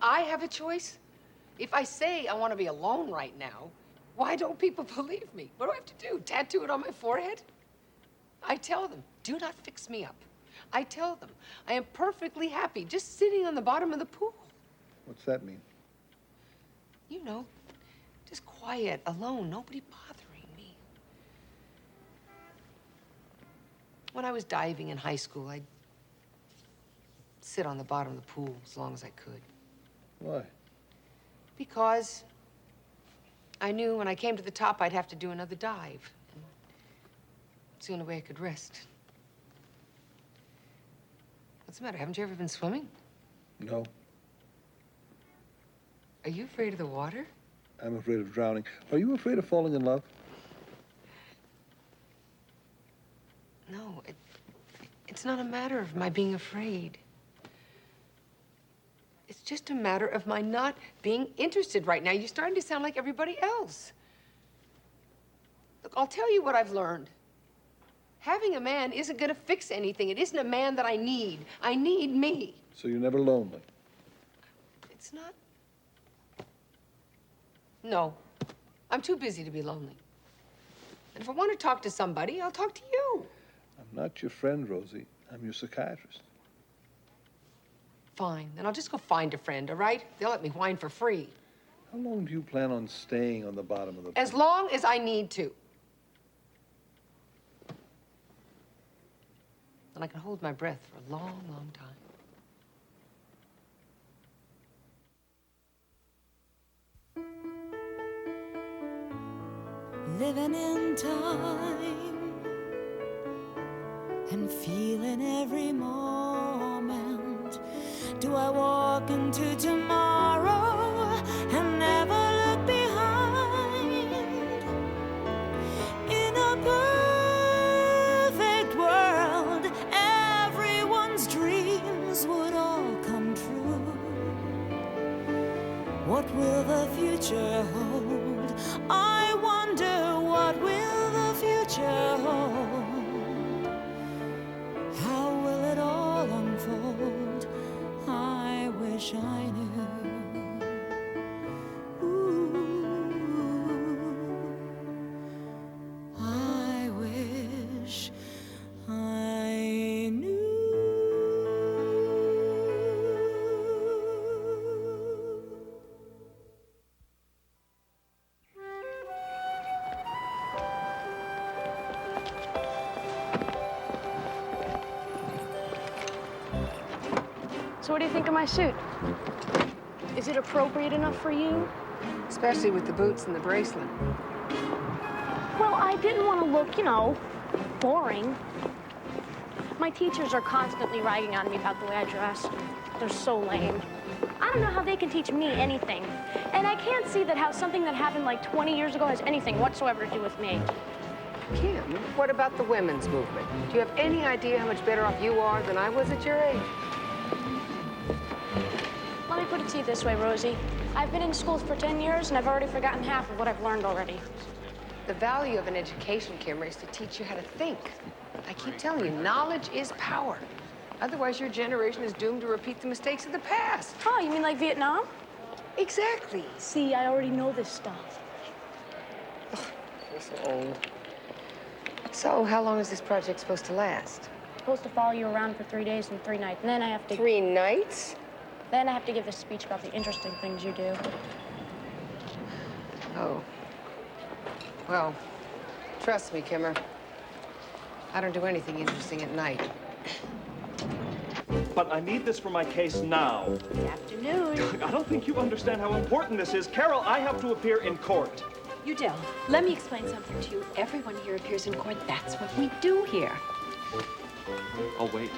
I have a choice? If I say I want to be alone right now, why don't people believe me? What do I have to do? Tattoo it on my forehead? I tell them, do not fix me up. I tell them, I am perfectly happy just sitting on the bottom of the pool. What's that mean? You know, just quiet, alone, nobody bothering me. When I was diving in high school, I'd sit on the bottom of the pool as long as I could. Why? Because I knew when I came to the top, I'd have to do another dive. And it's the only way I could rest. What's the matter? Haven't you ever been swimming? No. Are you afraid of the water? I'm afraid of drowning. Are you afraid of falling in love? No, it's not a matter of my being afraid. It's just a matter of my not being interested right now. You're starting to sound like everybody else. Look, I'll tell you what I've learned. Having a man isn't gonna fix anything. It isn't a man that I need. I need me. So you're never lonely? It's not. No, I'm too busy to be lonely. And if I want to talk to somebody, I'll talk to you. I'm not your friend, Rosie. I'm your psychiatrist. Fine, then I'll just go find a friend, all right? They'll let me whine for free. How long do you plan on staying on the bottom of the pool? As long as I need to. And I can hold my breath for a long, long time. Living in time and feeling every moment. Do I walk into tomorrow and never look behind? In a perfect world, everyone's dreams would all come true. What will the future hold? I wonder, what will the future hold? How will it all unfold? I wish I knew. Ooh, I wish I knew. So what do you think of my suit? Is it appropriate enough for you? Especially with the boots and the bracelet. Well, I didn't want to look, you know, boring. My teachers are constantly ragging on me about the way I dress. They're so lame. I don't know how they can teach me anything. And I can't see that how something that happened like 20 years ago has anything whatsoever to do with me. Kim, what about the women's movement? Do you have any idea how much better off you are than I was at your age? Let me put it to you this way, Rosie. I've been in school for 10 years, and I've already forgotten half of what I've learned already. The value of an education, Kim, is to teach you how to think. I keep telling you, knowledge is power. Otherwise, your generation is doomed to repeat the mistakes of the past. Oh, you mean like Vietnam? Exactly. See, I already know this stuff. You're so old. So, how long is this project supposed to last? I'm supposed to follow you around for 3 days and 3 nights, and then I have to... 3 nights? Then I have to give a speech about the interesting things you do. Oh. Well, trust me, Kimmer. I don't do anything interesting at night. But I need this for my case now. Good afternoon. I don't think you understand how important this is. Carole, I have to appear in court. You don't. Let me explain something to you. Everyone here appears in court. That's what we do here. I'll wait.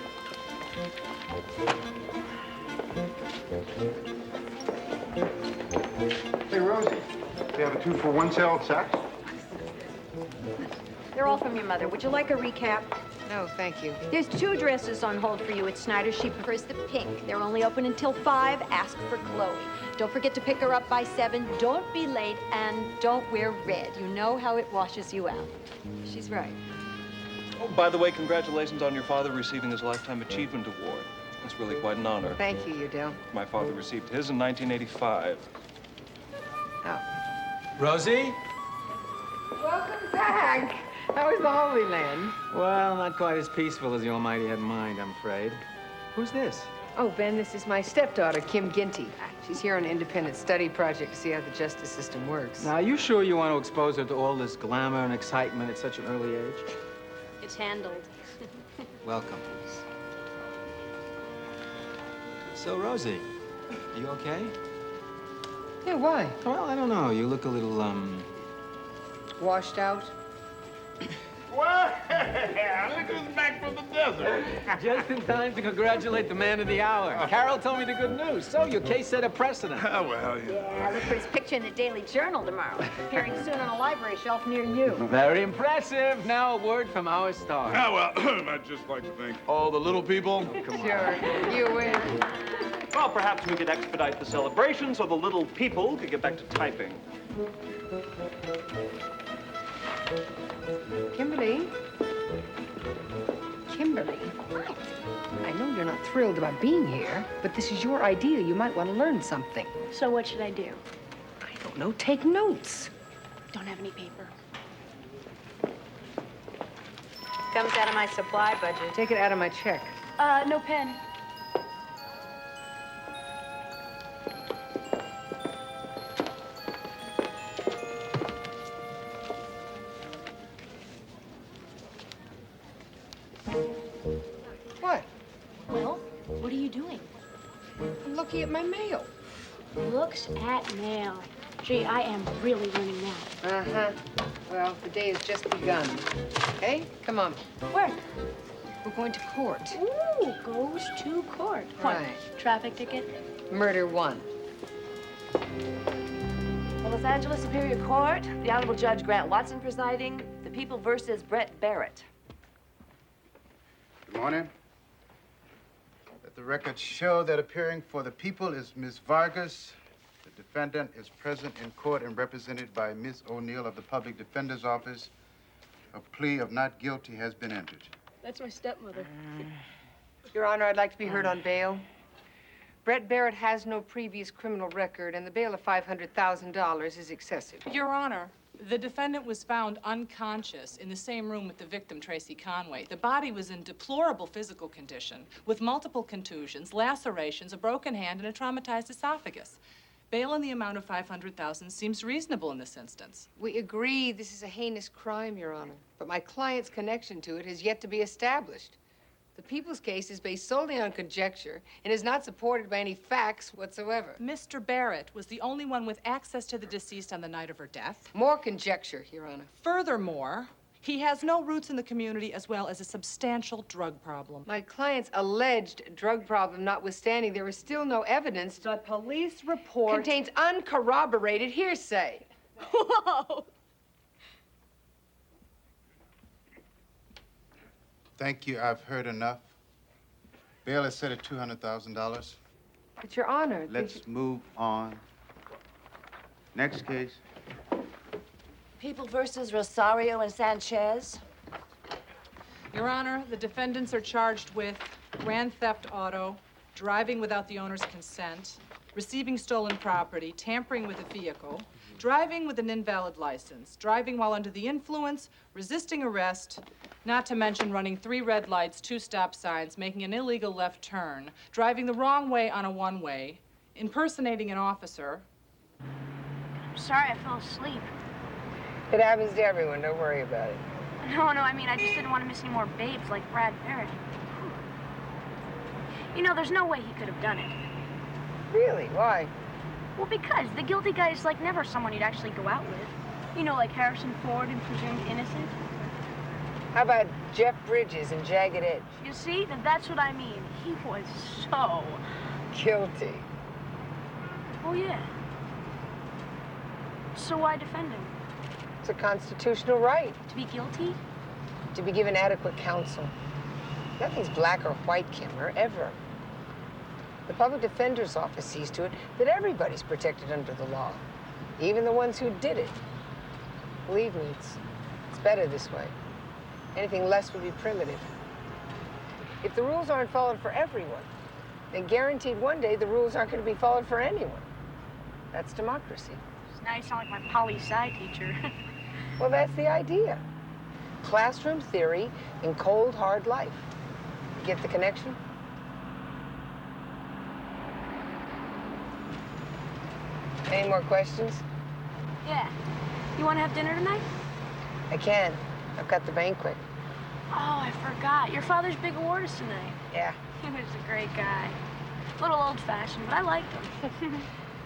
Hey, Rosie, do you have a 2-for-1 sale at Saks? They're all from your mother. Would you like a recap? No, thank you. There's 2 dresses on hold for you at Snyder. She prefers the pink. They're only open until 5. Ask for Chloe. Don't forget to pick her up by 7. Don't be late, and don't wear red. You know how it washes you out. She's right. Oh, by the way, congratulations on your father receiving his Lifetime Achievement Award. It's really quite an honor. Thank you, Udell. My father received his in 1985. Oh. Rosie? Welcome back. How was the Holy Land? Well, not quite as peaceful as the Almighty had in mind, I'm afraid. Who's this? Oh, Ben, this is my stepdaughter, Kim Ginty. She's here on an independent study project to see how the justice system works. Now, are you sure you want to expose her to all this glamour and excitement at such an early age? It's handled. Welcome. So, Rosie, are you okay? Yeah, why? Well, I don't know. You look a little, Washed out? Well, look who's back from the desert. Just in time to congratulate the man of the hour. Carole told me the good news. So, your case set a precedent. Oh, well, Yeah, look for his picture in the Daily Journal tomorrow. Appearing soon on a library shelf near you. Very impressive. Now, a word from our star. Oh, well, I'd just like to thank all the little people. Sure, you win. Well, perhaps we could expedite the celebration so the little people could get back to typing. Kimberly? Kimberly? What? I know you're not thrilled about being here, but this is your idea. You might want to learn something. So what should I do? I don't know. Take notes. Don't have any paper. Comes out of my supply budget. Take it out of my check. No pen. What? Well, what are you doing? I'm looking at my mail. Looks at mail. Gee, I am really learning now. Uh-huh. Well, the day has just begun. Okay? Come on. Where? We're going to court. Ooh, goes to court. What? Right. Traffic ticket? Murder 1. Well, Los Angeles Superior Court, the Honorable Judge Grant Watson presiding, the people versus Brett Barrett. Good morning. Let the record show that appearing for the people is Ms. Vargas. The defendant is present in court and represented by Ms. O'Neill of the Public Defender's Office. A plea of not guilty has been entered. That's my stepmother. Your Honor, I'd like to be heard on bail. Brett Barrett has no previous criminal record, and the bail of $500,000 is excessive. Your Honor, the defendant was found unconscious in the same room with the victim, Tracy Conway. The body was in deplorable physical condition, with multiple contusions, lacerations, a broken hand, and a traumatized esophagus. Bail in the amount of $500,000 seems reasonable in this instance. We agree this is a heinous crime, Your Honor, but my client's connection to it has yet to be established. The people's case is based solely on conjecture and is not supported by any facts whatsoever. Mr. Barrett was the only one with access to the deceased on the night of her death. More conjecture, Your Honor. Furthermore, he has no roots in the community as well as a substantial drug problem. My client's alleged drug problem notwithstanding, there is still no evidence. The police report Contains uncorroborated hearsay. Whoa! Thank you. I've heard enough. Bail is set at $200,000. But, Your Honor, Let's move on. Next case. People versus Rosario and Sanchez. Your Honor, the defendants are charged with grand theft auto, driving without the owner's consent, receiving stolen property, tampering with a vehicle, driving with an invalid license, driving while under the influence, resisting arrest, not to mention running 3 red lights, 2 stop signs, making an illegal left turn, driving the wrong way on a one-way, impersonating an officer. I'm sorry, I fell asleep. it happens to everyone. Don't worry about it. No, I mean, I just didn't want to miss any more babes like Brad Barrett. You know, there's no way he could have done it. Really? Why? Well, because the guilty guy is like never someone you'd actually go out with. You know, like Harrison Ford in Presumed Innocent. How about Jeff Bridges and Jagged Edge? You see, that's what I mean. He was so... Guilty. Oh, yeah. So why defend him? It's a constitutional right To be guilty? to be given adequate counsel. Nothing's black or white, Kimmer, ever. The public defender's office sees to it that everybody's protected under the law, even the ones who did it. Believe me, it's better this way. Anything less would be primitive. If the rules aren't followed for everyone, And guaranteed one day the rules aren't going to be followed for anyone. That's democracy. Now you sound like my poli-sci teacher. Well, that's the idea. Classroom theory in cold, hard life. You get the connection? Any more questions? Yeah. You want to have dinner tonight? I can. I've got the banquet. Oh, I forgot. Your father's big award is tonight. Yeah. He was a great guy. A little old-fashioned, but I liked him.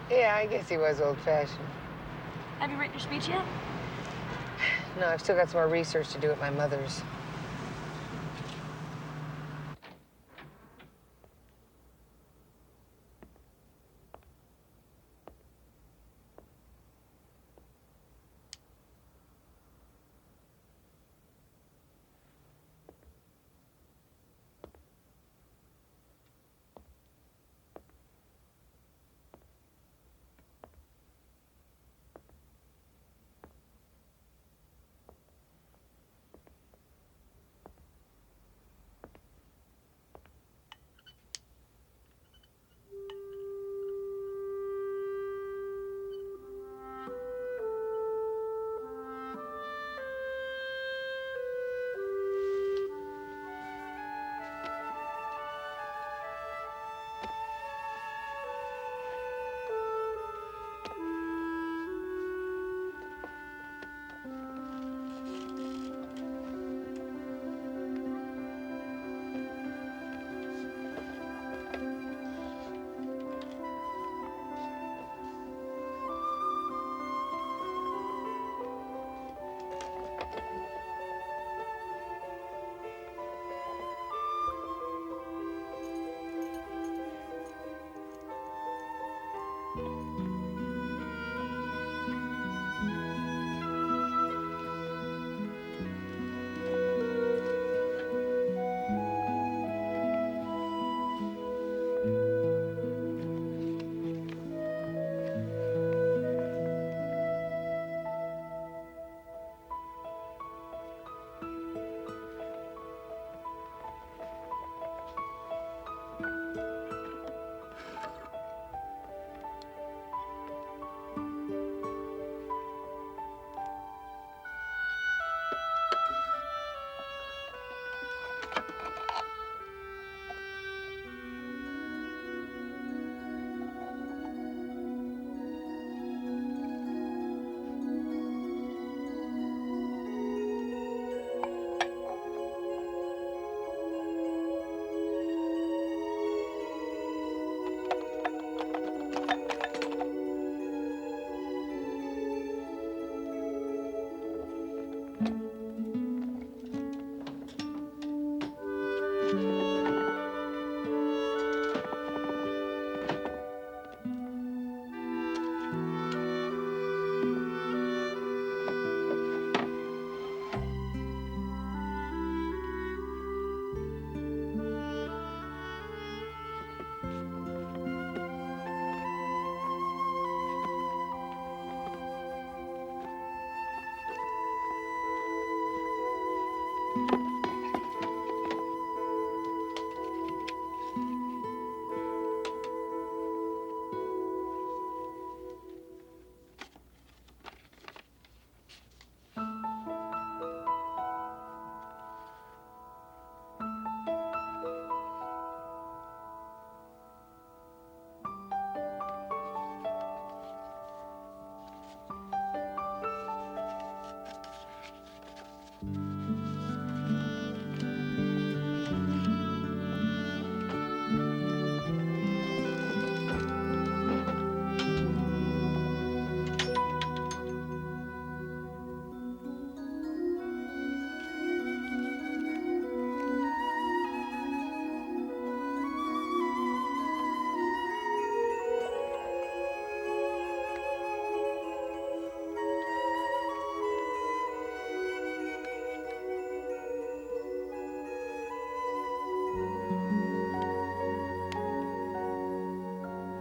Yeah, I guess he was old-fashioned. Have you written your speech yet? No, I've still got some more research to do at my mother's.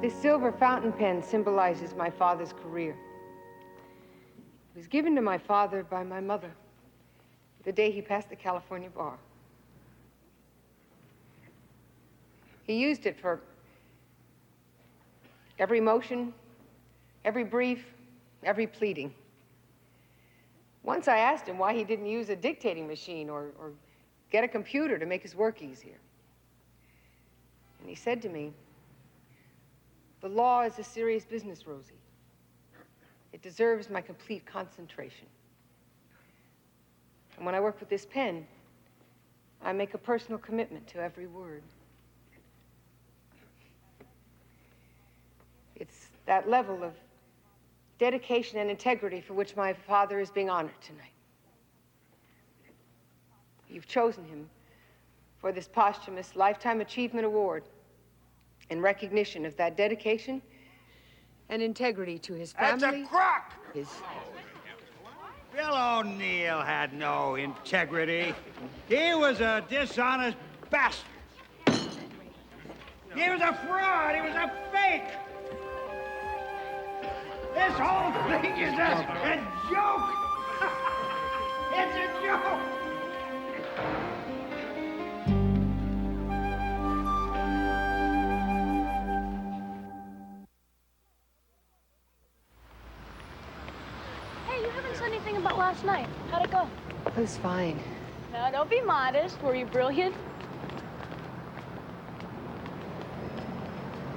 This silver fountain pen symbolizes my father's career. It was given to my father by my mother the day he passed the California bar. He used it for Every motion, every brief, every pleading. Once I asked him why he didn't use a dictating machine or get a computer to make his work easier. And he said to me, "The law is a serious business, Rosie. It deserves my complete concentration. And when I work with this pen, I make a personal commitment to every word." It's that level of dedication and integrity for which my father is being honored tonight. You've chosen him for this posthumous Lifetime Achievement Award in recognition of that dedication and integrity to his family. That's a crock! His... Bill O'Neill had no integrity. He was a dishonest bastard. He was a fraud. He was a fake. This whole thing is a joke. It's a joke. Hey, you haven't said anything about last night. How'd it go? It was fine. No, don't be modest. Were you brilliant?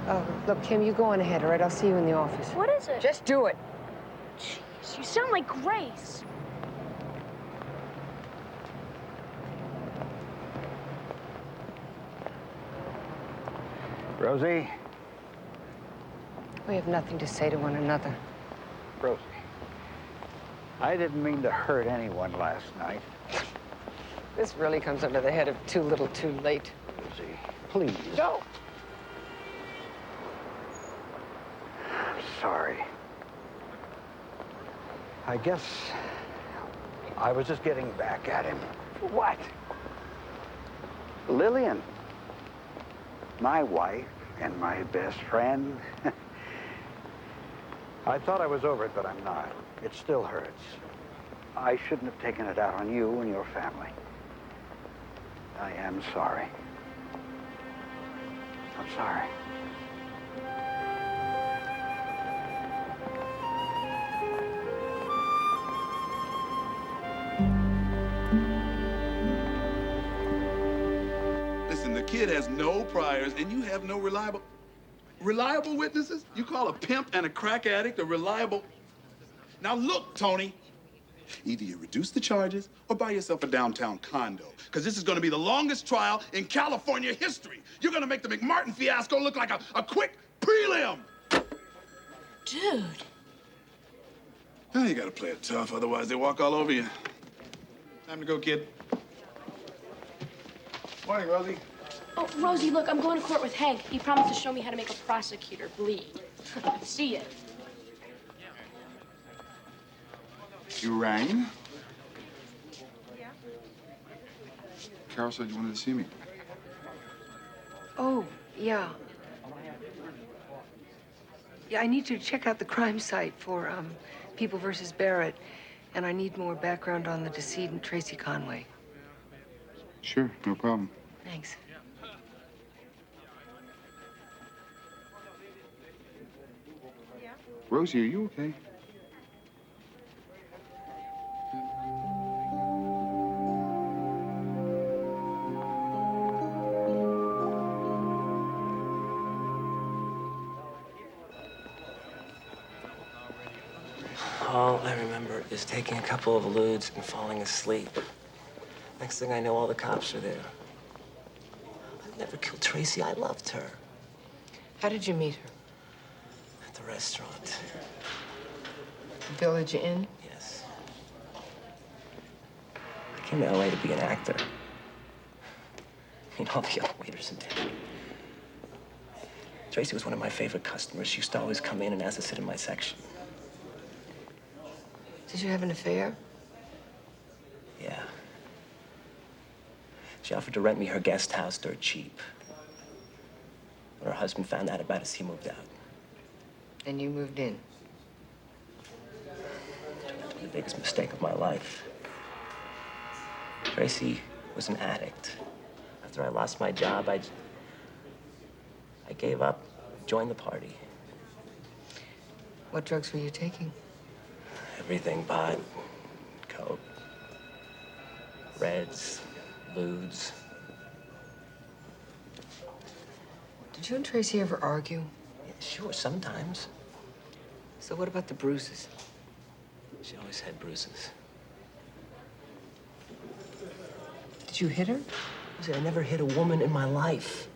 Oh, look, Kim, you go on ahead, all right? I'll see you in the office. What is it? Just do it. Jeez, you sound like Grace. Rosie? We have nothing to say to one another. Rosie, I didn't mean to hurt anyone last night. This really comes under the head of too little too late. Rosie, please. Go. I'm sorry. I guess I was just getting back at him. What? Lillian, my wife and my best friend. I thought I was over it, but I'm not. It still hurts. I shouldn't have taken it out on you and your family. I am sorry. I'm sorry. Listen, the kid has no priors, and you have no reliable witnesses? You call a pimp and a crack addict a reliable... Now look, Tony, either you reduce the charges or buy yourself a downtown condo, because this is going to be the longest trial in California history. You're going to make the McMartin fiasco look like a quick prelim. Dude. Now you got to play it tough, otherwise they walk all over you. Time to go, kid. Morning, Rosie. Oh, Rosie, look, I'm going to court with Hank. He promised to show me how to make a prosecutor bleed. See ya. You rang? Yeah. Carole said you wanted to see me. Oh, yeah. Yeah, I need you to check out the crime site for People versus Barrett, and I need more background on the decedent Tracy Conway. Sure, no problem. Thanks. Rosie, are you okay? All I remember is taking a couple of eludes and falling asleep. Next thing I know, all the cops are there. I never killed Tracy. I loved her. How did you meet her? At the restaurant. Village Inn? Yes. I came to LA to be an actor. I mean, all the other waiters in town. Tracy was one of my favorite customers. She used to always come in and ask to sit in my section. Did you have an affair? Yeah. She offered to rent me her guest house dirt cheap. When her husband found out about us, he moved out. And you moved in? The biggest mistake of my life. Tracy was an addict. After I lost my job, I gave up, joined the party. What drugs were you taking? Everything, pot, coke, reds, ludes. Did you and Tracy ever argue? Yeah, sure, sometimes. So what about the bruises? She always had bruises. Did you hit her? I never hit a woman in my life.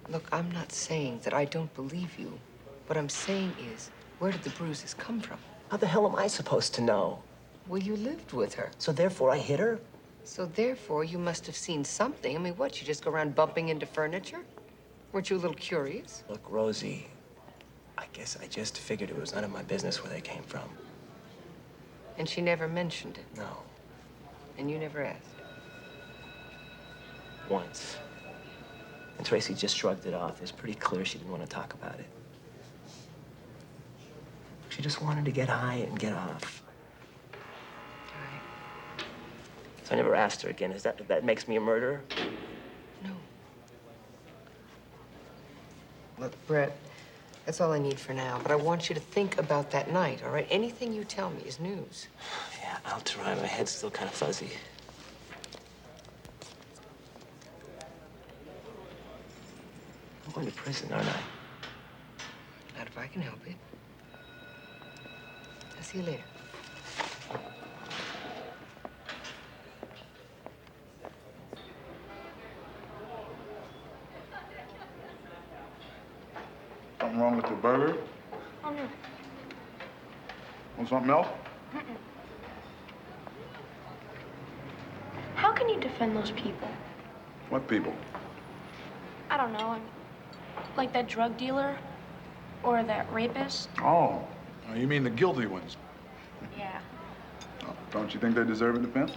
Look, I'm not saying that I don't believe you. What I'm saying is, where did the bruises come from? How the hell am I supposed to know? Well, you lived with her. So therefore I hit her? So therefore, you must have seen something. I mean, what, you just go around bumping into furniture? Weren't you a little curious? Look, Rosie, I guess I just figured it was none of my business where they came from. And she never mentioned it? No. And you never asked? Once. And Tracy just shrugged it off. It was pretty clear she didn't want to talk about it. She just wanted to get high and get off. Right. So I never asked her again. That makes me a murderer? No. Look, Brett, that's all I need for now. But I want you to think about that night, all right? Anything you tell me is news. Yeah, I'll try. My head's still kind of fuzzy. I'm going to prison, aren't I? Not if I can help it. I'll see you later. Something wrong with your burger? Oh, no. Want something else? How can you defend those people? What people? I don't know. Like that drug dealer? Or that rapist? Oh, you mean the guilty ones? Yeah. Oh, don't you think they deserve a defense?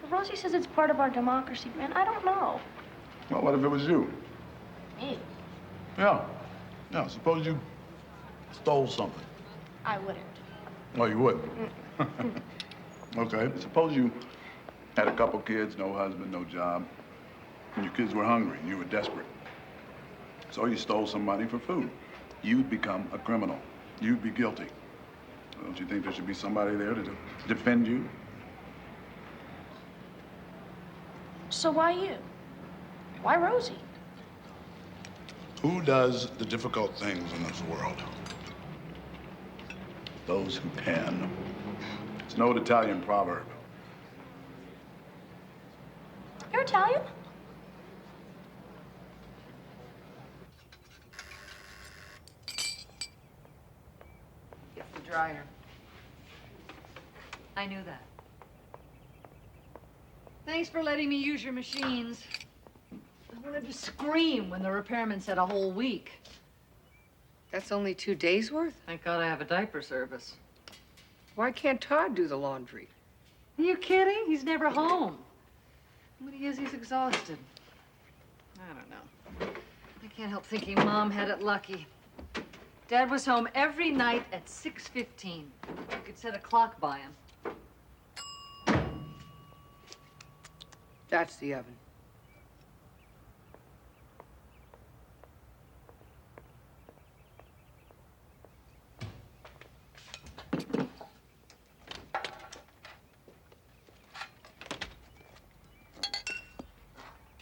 Rosie says it's part of our democracy, man. I don't know. Well, what if it was you? Me? Yeah. Yeah, suppose you stole something. I wouldn't. Well, you wouldn't. Okay, suppose you had a couple kids, no husband, no job, and your kids were hungry and you were desperate. So you stole some money for food. You'd become a criminal. You'd be guilty. Don't you think there should be somebody there to defend you? So why you? Why Rosie? Who does the difficult things in this world? Those who can. It's an old Italian proverb. You're Italian? Get the dryer. I knew that. Thanks for letting me use your machines. I wanted to scream when the repairman said a whole week. That's only 2 days' worth? Thank God I have a diaper service. Why can't Todd do the laundry? Are you kidding? He's never home. When he is, he's exhausted. I don't know. I can't help thinking Mom had it lucky. Dad was home every night at 6:15. You could set a clock by him. That's the oven.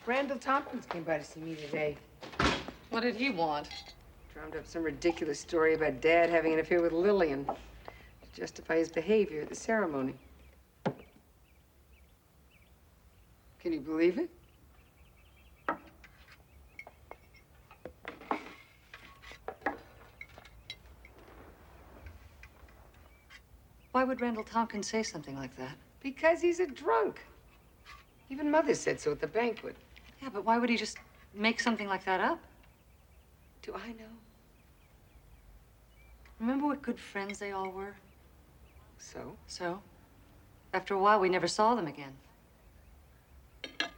Randall Tompkins came by to see me today. What did he want? Drummed up some ridiculous story about Dad having an affair with Lillian to justify his behavior at the ceremony. Can you believe it? Why would Randall Tompkins say something like that? Because he's a drunk. Even Mother said so at the banquet. Yeah, but why would he just make something like that up? Do I know? Remember what good friends they all were? So? So? After a while, we never saw them again.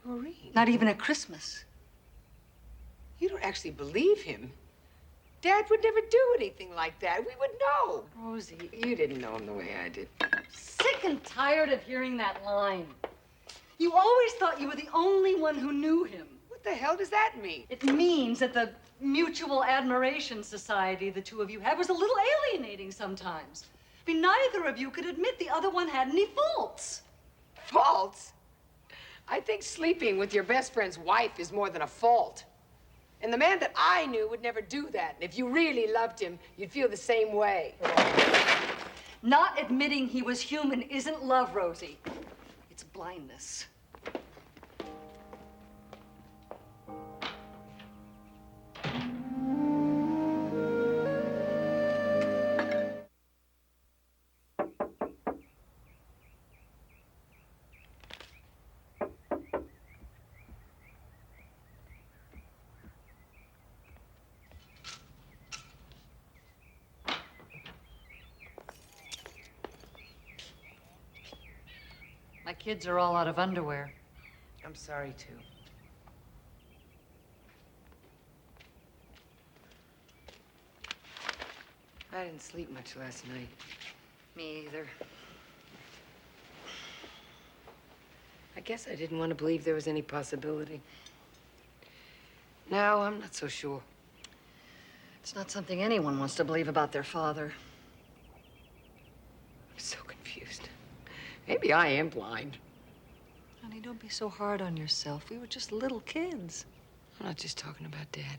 Maureen. Not even at Christmas. You don't actually believe him. Dad would never do anything like that. We would know. Rosie. You didn't know him the way I did. Sick and tired of hearing that line. You always thought you were the only one who knew him. What What the hell does that mean? It means that the mutual admiration society the two of you had was a little alienating sometimes. I mean, neither of you could admit the other one had any faults. Faults? I think sleeping with your best friend's wife is more than a fault. And the man that I knew would never do that. And if you really loved him, you'd feel the same way. Not admitting he was human isn't love, Rosie. It's blindness. My kids are all out of underwear. I'm sorry, too. I didn't sleep much last night. Me either. I guess I didn't want to believe there was any possibility. Now, I'm not so sure. It's not something anyone wants to believe about their father. I'm so confused. Maybe I am blind. Honey, don't be so hard on yourself. We were just little kids. I'm not just talking about Dad.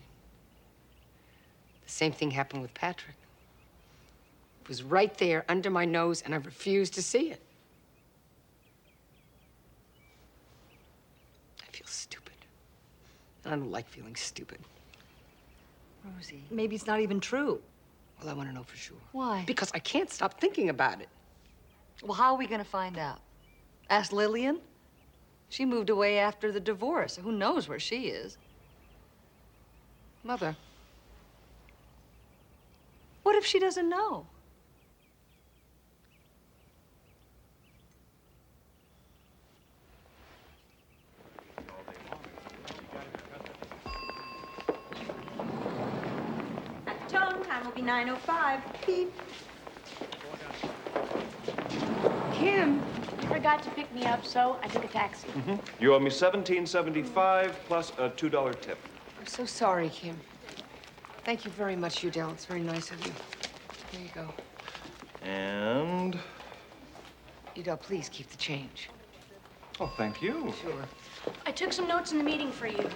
The same thing happened with Patrick. It was right there under my nose, and I refused to see it. I feel stupid. I don't like feeling stupid. Rosie, maybe it's not even true. Well, I want to know for sure. Why? Because I can't stop thinking about it. Well, how are we going to find out? Ask Lillian? She moved away after the divorce. Who knows where she is? Mother. What if she doesn't know? At the tone, time will be 9:05. Beep. Kim. You forgot to pick me up, so I took a taxi. You owe me $17.75 plus a $2 tip. I'm so sorry, Kim. Thank you very much, Udell. It's very nice of you. Here you go. And? Udell, please keep the change. Oh, thank you. Sure. I took some notes in the meeting for you.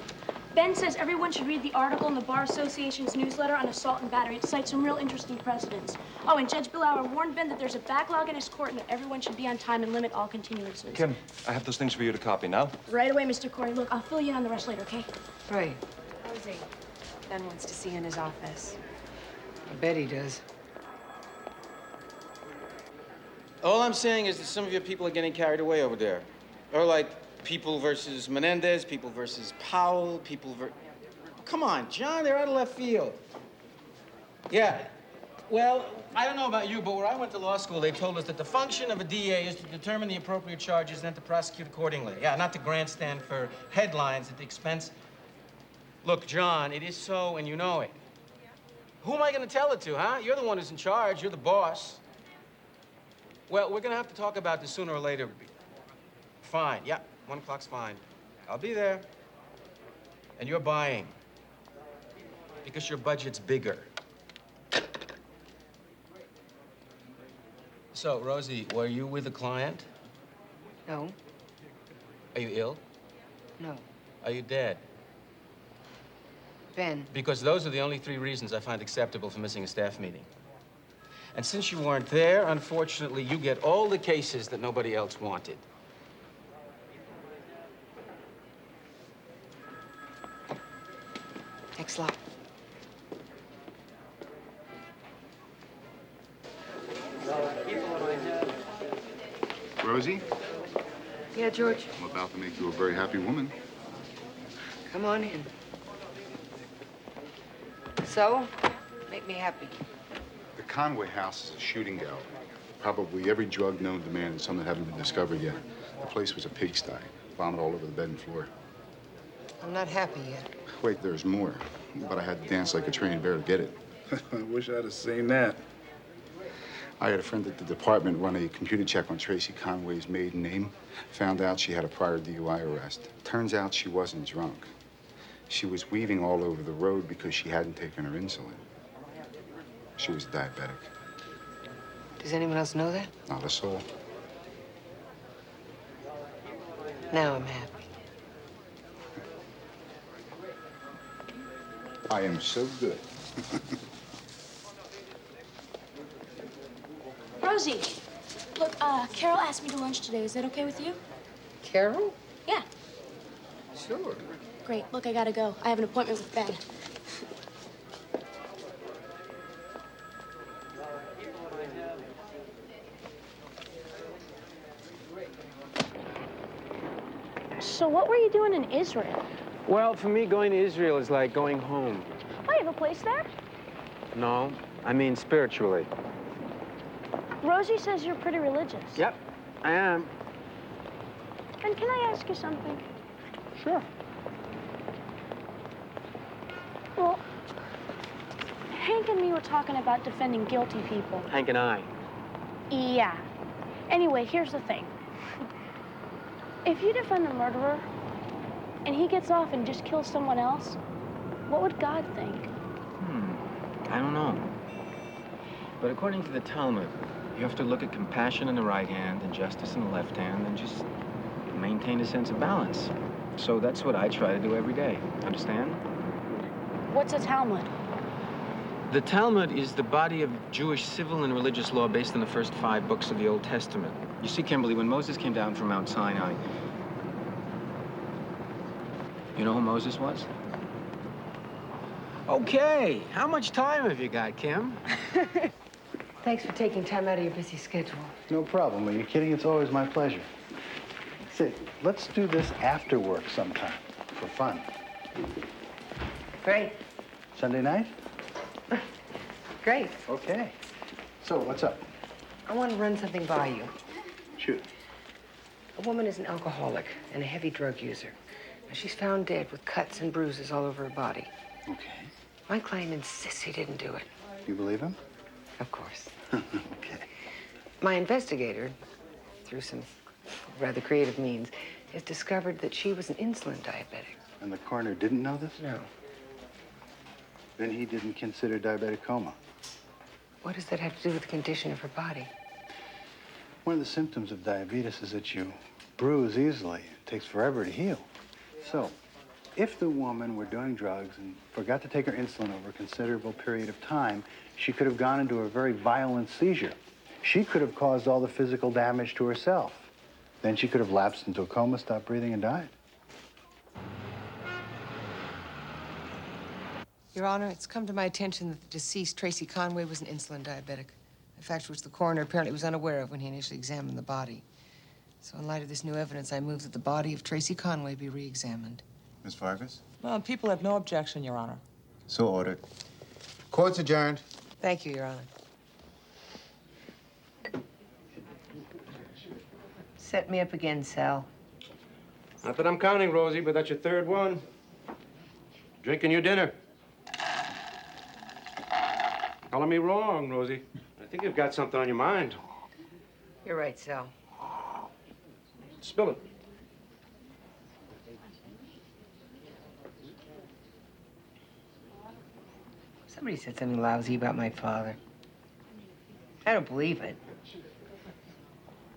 Ben says everyone should read the article in the Bar Association's newsletter on assault and battery. It cites some real interesting precedents. Oh, and Judge Billauer warned Ben that there's a backlog in his court and that everyone should be on time and limit all continuances. Kim, I have those things for you to copy now. Right away, Mr. Corey. Look, I'll fill you in on the rest later, okay? Right. Rosie, Ben wants to see you in his office. I bet he does. All I'm saying is that some of your people are getting carried away over there. Or like people versus Menendez, people versus Powell, Come on, John, they're out of left field. Yeah. Well, I don't know about you, but where I went to law school, they told us that the function of a DA is to determine the appropriate charges and then to prosecute accordingly. Yeah, not to grandstand for headlines at the expense. Look, John, it is so, and you know it. Who am I going to tell it to, huh? You're the one who's in charge. You're the boss. Well, we're going to have to talk about this sooner or later. Fine. Yeah, 1 o'clock's fine. I'll be there. And you're buying. Because your budget's bigger. So, Rosie, were you with a client? No. Are you ill? No. Are you dead? Ben. Because those are the only 3 reasons I find acceptable for missing a staff meeting. And since you weren't there, unfortunately, you get all the cases that nobody else wanted. Thanks a lot. Rosie, Yeah, George? I'm about to make you a very happy woman. Come on in. So, make me happy. The Conway house is a shooting gallery. Probably every drug known to man and some that haven't been discovered yet. The place was a pigsty. Vomit all over the bed and floor. I'm not happy yet. Wait, there's more. But I had to dance like a trained bear to get it. I wish I'd have seen that. I had a friend at the department run a computer check on Tracy Conway's maiden name. Found out she had a prior DUI arrest. Turns out she wasn't drunk. She was weaving all over the road because she hadn't taken her insulin. She was diabetic. Does anyone else know that? Not a soul. Now I'm happy. I am so good. Rosie, look, Carole asked me to lunch today. Is that okay with you? Carole? Yeah. Sure. Great. Look, I gotta go. I have an appointment with Ben. So what were you doing in Israel? Well, for me, going to Israel is like going home. Oh, you have a place there? No, I mean spiritually. Rosie says you're pretty religious. Yep, I am. And can I ask you something? Sure. Well, Hank and me were talking about defending guilty people. Hank and I. Yeah. Anyway, here's the thing. If you defend a murderer, and he gets off and just kills someone else, what would God think? I don't know. But according to the Talmud, you have to look at compassion in the right hand and justice in the left hand and just maintain a sense of balance. So that's what I try to do every day. Understand? What's a Talmud? The Talmud is the body of Jewish civil and religious law based on the first 5 books of the Old Testament. You see, Kimberly, when Moses came down from Mount Sinai, you know who Moses was? Okay, how much time have you got, Kim? Thanks for taking time out of your busy schedule. No problem. Are you kidding? It's always my pleasure. Say, let's do this after work sometime, for fun. Great. Sunday night? Great. Okay. So, what's up? I want to run something by you. Shoot. A woman is an alcoholic and a heavy drug user. Now, she's found dead with cuts and bruises all over her body. Okay. My client insists he didn't do it. You believe him? Of course. Okay. My investigator, through some rather creative means, has discovered that she was an insulin diabetic. And the coroner didn't know this? No. Then he didn't consider diabetic coma. What does that have to do with the condition of her body? One of the symptoms of diabetes is that you bruise easily. It takes forever to heal. So, if the woman were doing drugs and forgot to take her insulin over a considerable period of time, she could have gone into a very violent seizure. She could have caused all the physical damage to herself. Then she could have lapsed into a coma, stopped breathing, and died. Your Honor, it's come to my attention that the deceased, Tracy Conway, was an insulin diabetic, a fact which the coroner apparently was unaware of when he initially examined the body. So in light of this new evidence, I move that the body of Tracy Conway be re-examined. Ms. Vargas? Well, people have no objection, Your Honor. So ordered. Court's adjourned. Thank you, Your Honor. Set me up again, Sal. Not that I'm counting, Rosie, but that's your 3rd one. Drinking your dinner. Calling me wrong, Rosie. I think you've got something on your mind. You're right, Sal. Spill it. Somebody said something lousy about my father. I don't believe it.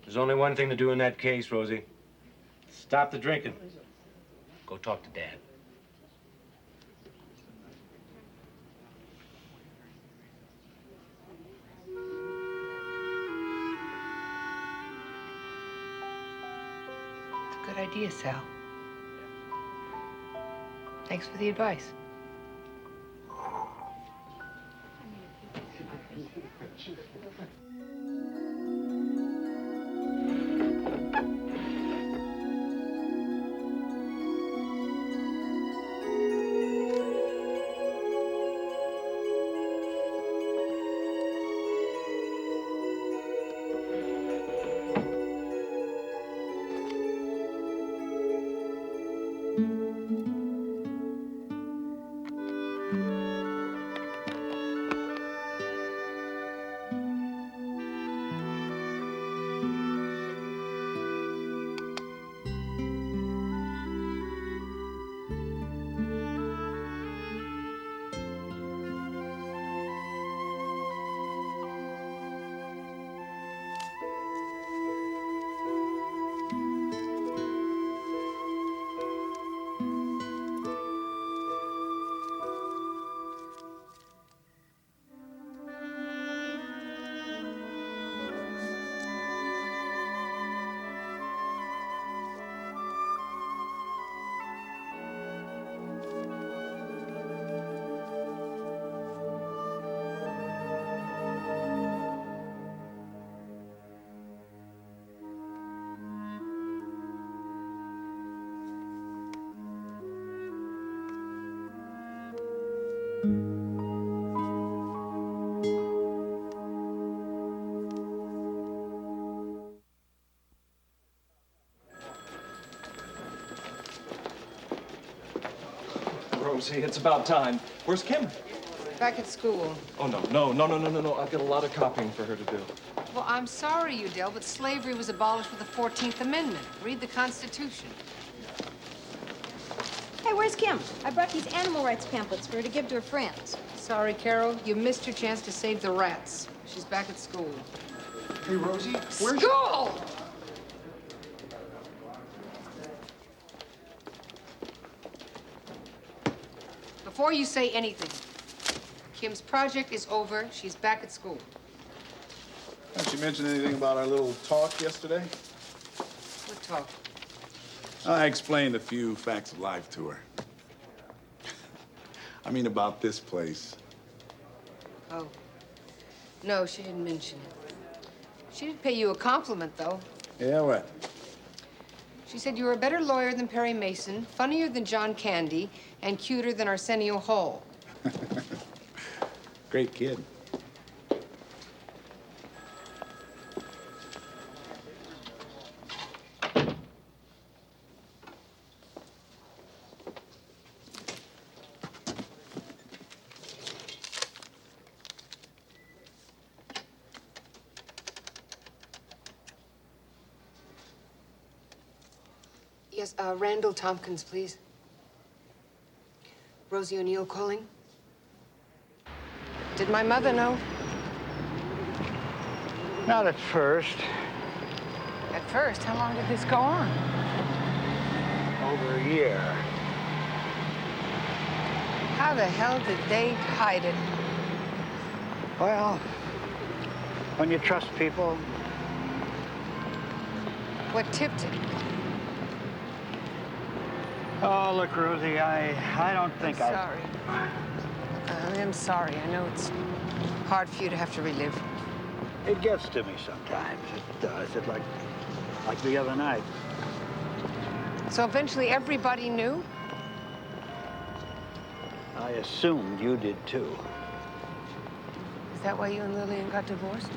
There's only one thing to do in that case, Rosie. Stop the drinking. Go talk to Dad. It's a good idea, Sal. Thanks for the advice. Rosie. It's about time. Where's Kim? Back at school. Oh, no. I've got a lot of copying for her to do. Well, I'm sorry, Udell, but slavery was abolished with the 14th Amendment. Read the Constitution. Hey, where's Kim? I brought these animal rights pamphlets for her to give to her friends. Sorry, Carole. You missed your chance to save the rats. She's back at school. Hey, Rosie, where's... School! Before you say anything, Kim's project is over. She's back at school. Did she mention anything about our little talk yesterday? What talk? I explained a few facts of life to her. I mean about this place. Oh. No, she didn't mention it. She did pay you a compliment, though. Yeah, what? She said you were a better lawyer than Perry Mason, funnier than John Candy, and cuter than Arsenio Hall. Great kid. Yes, Randall Tompkins, please. Rosie O'Neill calling. Did my mother know? Not at first. At first? How long did this go on? Over a year. How the hell did they hide it? Well, when you trust people. What tipped it? Oh, look, Rosie, I don't think I... Sorry. I'm sorry. I know it's hard for you to have to relive. It gets to me sometimes. It does. It like the other night. So eventually everybody knew? I assumed you did too. Is that why you and Lillian got divorced?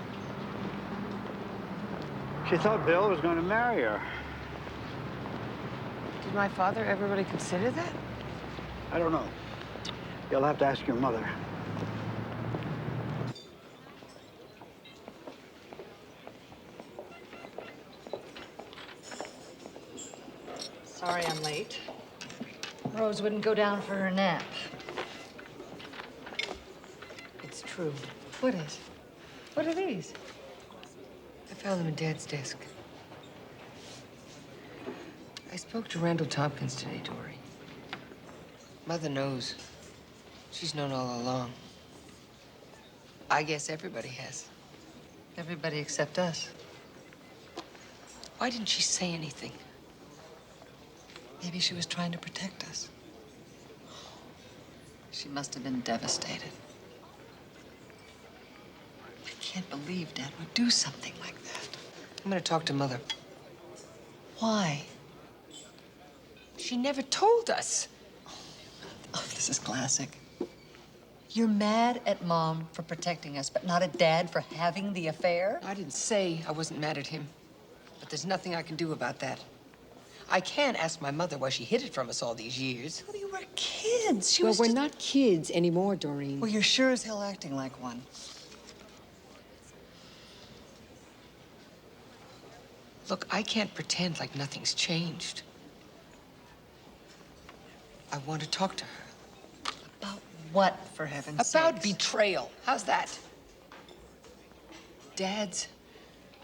She thought Bill was going to marry her. Did my father ever really consider that? I don't know. You'll have to ask your mother. Sorry I'm late. Rose wouldn't go down for her nap. It's true. What is? What are these? I found them in Dad's desk. I spoke to Randall Tompkins today, Dory. Mother knows. She's known all along. I guess everybody has. Everybody except us. Why didn't she say anything? Maybe she was trying to protect us. She must have been devastated. I can't believe Dad would do something like that. I'm gonna talk to Mother. Why? She never told us. Oh, this is classic. You're mad at Mom for protecting us, but not at Dad for having the affair? I didn't say I wasn't mad at him, but there's nothing I can do about that. I can ask my mother why she hid it from us all these years. Well, you were kids. Well, we're not kids anymore, Doreen. Well, you're sure as hell acting like one. Look, I can't pretend like nothing's changed. I want to talk to her. About what, for heaven's About sakes? betrayal. How's that? Dad's,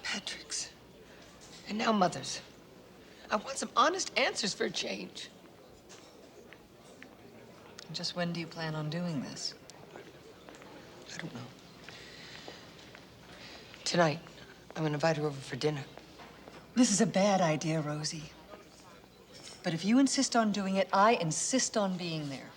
Patrick's, and now Mother's. I want some honest answers for a change. Just when do you plan on doing this? I don't know. Tonight, I'm gonna invite her over for dinner. This is a bad idea, Rosie. But if you insist on doing it, I insist on being there.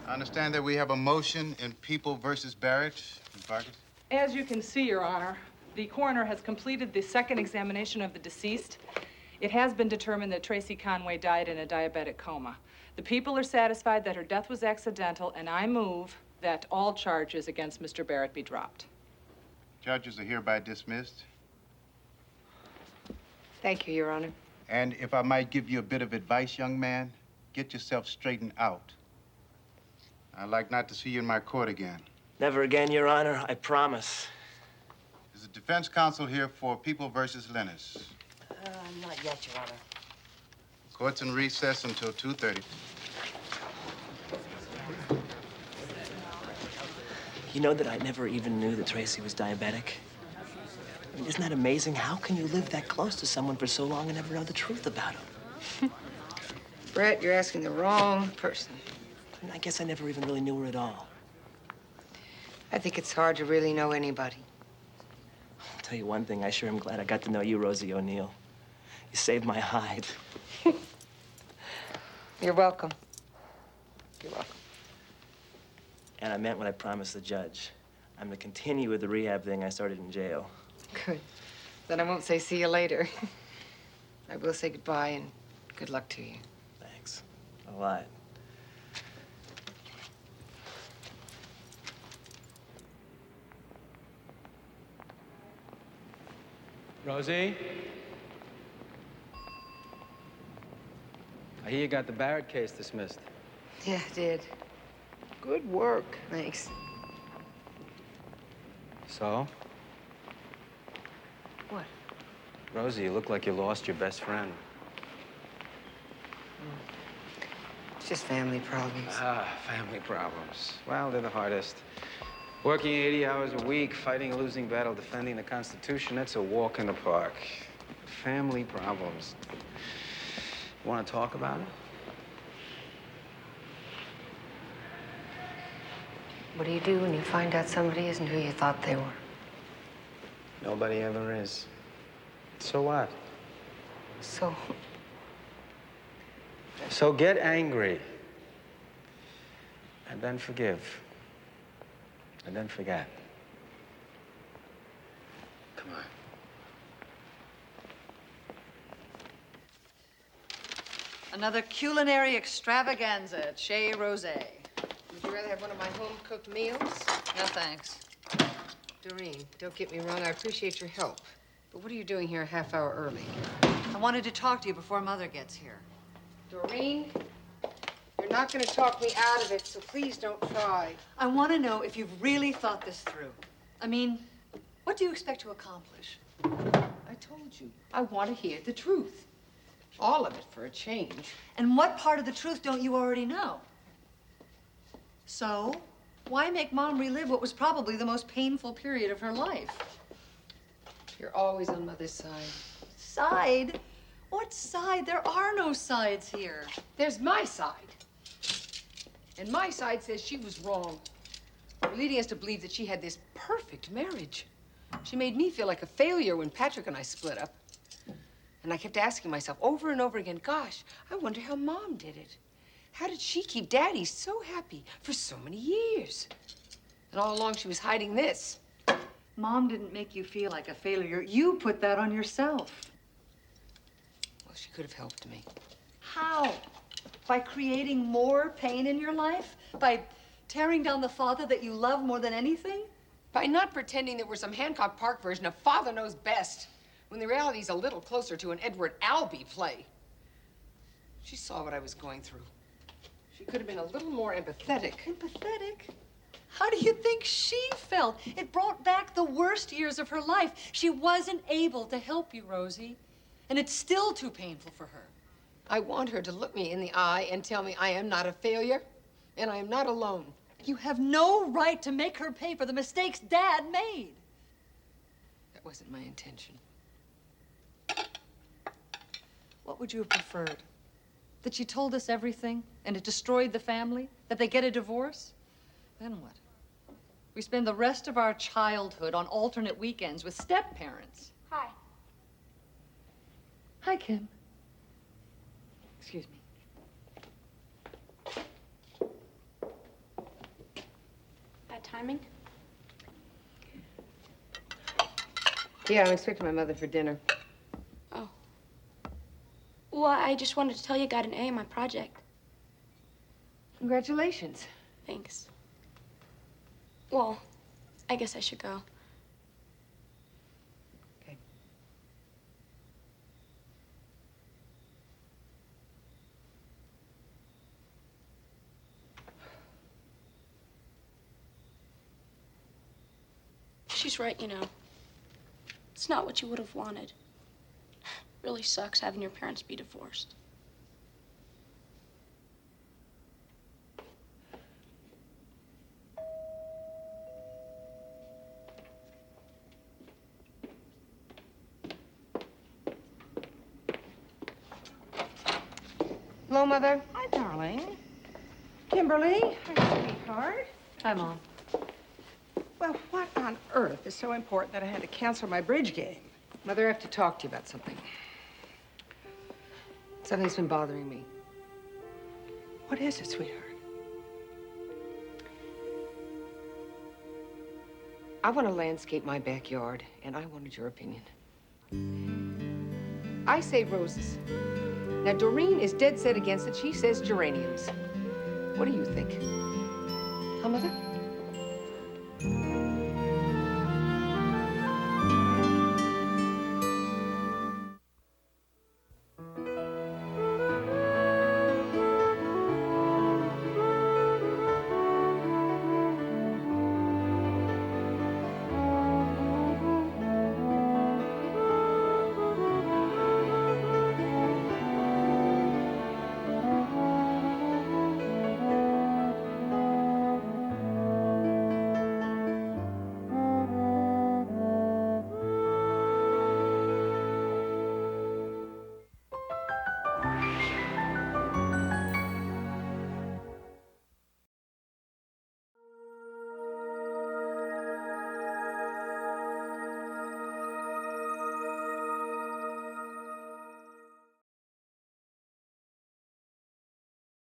I understand that we have a motion in People versus Barrett. Ms. Vargas? As you can see, Your Honor, the coroner has completed the second examination of the deceased. It has been determined that Tracy Conway died in a diabetic coma. The people are satisfied that her death was accidental, and I move that all charges against Mr. Barrett be dropped. Charges are hereby dismissed. Thank you, Your Honor. And if I might give you a bit of advice, young man, get yourself straightened out. I'd like not to see you in my court again. Never again, Your Honor, I promise. Is the defense counsel here for People versus Lennis? Not yet, Your Honor. Court's in recess until 2:30. You know that I never even knew that Tracy was diabetic? I mean, isn't that amazing? How can you live that close to someone for so long and never know the truth about him? Brett, you're asking the wrong person. I mean, I guess I never even really knew her at all. I think it's hard to really know anybody. I'll tell you one thing, I sure am glad I got to know you, Rosie O'Neill. You saved my hide. You're welcome. You're welcome. And I meant what I promised the judge. I'm gonna continue with the rehab thing I started in jail. Good. Then I won't say see you later. I will say goodbye and good luck to you. Thanks. A lot. Rosie? I hear you got the Barrett case dismissed. Yeah, I did. Good work. Thanks. So? What? Rosie, you look like you lost your best friend. It's just family problems. Ah, family problems. Well, they're the hardest. Working 80 hours a week, fighting a losing battle, defending the Constitution, that's a walk in the park. Family problems. Want to talk about it? What do you do when you find out somebody isn't who you thought they were? Nobody ever is. So what? So? So get angry. And then forgive. And then forget. Come on. Another culinary extravaganza at Chez Rosé. Would you rather have one of my home-cooked meals? No, thanks. Doreen, don't get me wrong, I appreciate your help. But what are you doing here a half hour early? I wanted to talk to you before Mother gets here. Doreen, you're not going to talk me out of it, so please don't try. I want to know if you've really thought this through. I mean, what do you expect to accomplish? I told you, I want to hear the truth. All of it for a change. And what part of the truth don't you already know? So, why make Mom relive what was probably the most painful period of her life? You're always on Mother's side. Side? What side? There are no sides here. There's my side. And my side says she was wrong. Leading us to believe that she had this perfect marriage. She made me feel like a failure when Patrick and I split up. And I kept asking myself over and over again, gosh, I wonder how Mom did it. How did she keep Daddy so happy for so many years? And all along she was hiding this. Mom didn't make you feel like a failure. You put that on yourself. Well, she could have helped me. How? By creating more pain in your life? By tearing down the father that you love more than anything? By not pretending that we're some Hancock Park version of Father Knows Best, when the reality's a little closer to an Edward Albee play. She saw what I was going through. She could have been a little more empathetic. Empathetic? How do you think she felt? It brought back the worst years of her life. She wasn't able to help you, Rosie. And it's still too painful for her. I want her to look me in the eye and tell me I am not a failure, and I am not alone. You have no right to make her pay for the mistakes Dad made. That wasn't my intention. What would you have preferred? That she told us everything and it destroyed the family? That they get a divorce? Then what? We spend the rest of our childhood on alternate weekends with step-parents. Hi. Hi, Kim. Excuse me. Bad timing? Yeah, I'm expecting my mother for dinner. Oh. Well, I just wanted to tell you I got an A in my project. Congratulations. Thanks. Well, I guess I should go. Okay. She's right, you know. It's not what you would have wanted. Really sucks having your parents be divorced. Hello, Mother. Hi, darling. Kimberly, hi, sweetheart. Hi, Mom. Well, what on earth is so important that I had to cancel my bridge game? Mother, I have to talk to you about something. Something's been bothering me. What is it, sweetheart? I want to landscape my backyard, and I wanted your opinion. I say roses. Now, Doreen is dead set against it. She says geraniums. What do you think? Huh, Mother?